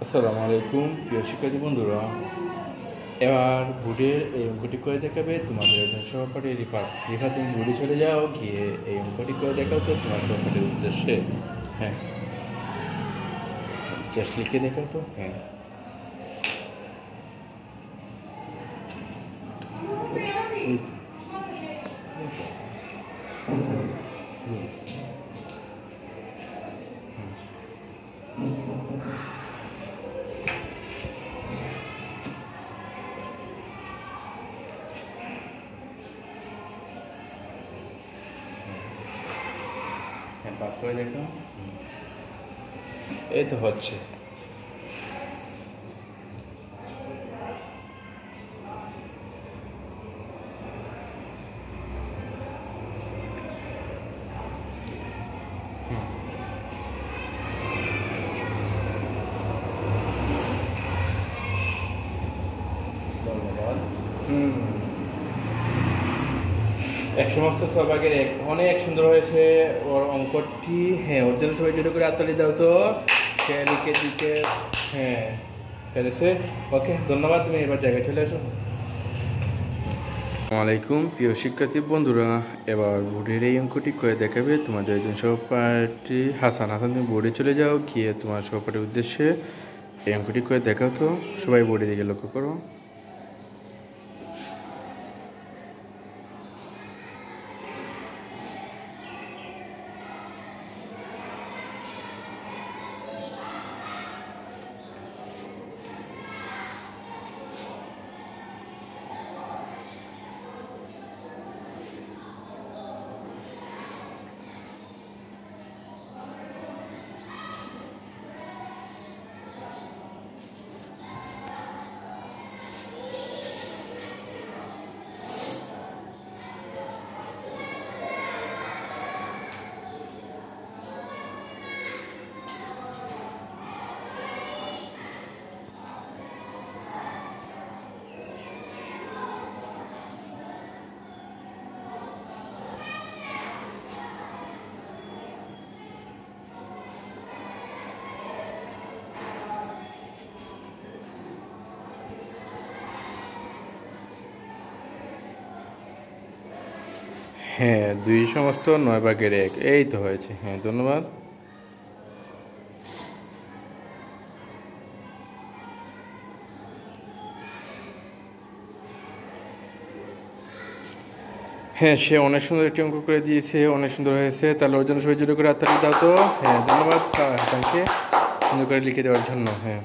আসসালামু আলাইকুম প্রিয় শিক্ষার্থী বন্ধুরা। এবার বোর্ডের এই অঙ্কটি করে দেখাবে তোমাদের একজন সহপাঠী রিফা। তুমি বোর্ডে চলে যাও, গিয়ে এই অঙ্কটি করে দেখাও তো তোমার সহপাঠীর উদ্দেশ্যে। হ্যাঁ, জাস্ট লিখে দেখাও তো। হ্যাঁ, এই তো। হ্যাঁ, পাঠ করে দেখাও। এই তো হচ্ছে। ধন্যবাদ। এক সমস্ত সহভাগের এক অনেক সুন্দর হয়েছে ওর অঙ্কটি। হ্যাঁ, ওর জন্য সবাই জোরে করে হাততালি দাও তো। সে লিখে দিতে হ্যাঁ পেরেছে। ওকে, ধন্যবাদ। তুমি এবার জায়গায় চলে আসো। আসসালামু আলাইকুম প্রিয় শিক্ষার্থী বন্ধুরা। এবার বোর্ডের এই অঙ্কটি করে দেখাবে তোমাদের একজন সহপাঠী হাসান। তুমি বোর্ডে চলে যাও, গিয়ে তোমার সহপাঠীর উদ্দেশ্যে এই অঙ্কটি করে দেখাও তো। সবাই বোর্ডের দিকে লক্ষ্য করো। হ্যাঁ, 2/9 এই তো হয়েছে। হ্যাঁ, ধন্যবাদ। হ্যাঁ, সে অনেক সুন্দর একটি অঙ্ক করে দিয়েছে, অনেক সুন্দর হয়েছে। তাহলে ওর জন্য সবাই জোরে করে হাততালি দাও তো। হ্যাঁ, ধন্যবাদ হাসানকে সুন্দর করে লিখে দেওয়ার জন্য। হ্যাঁ।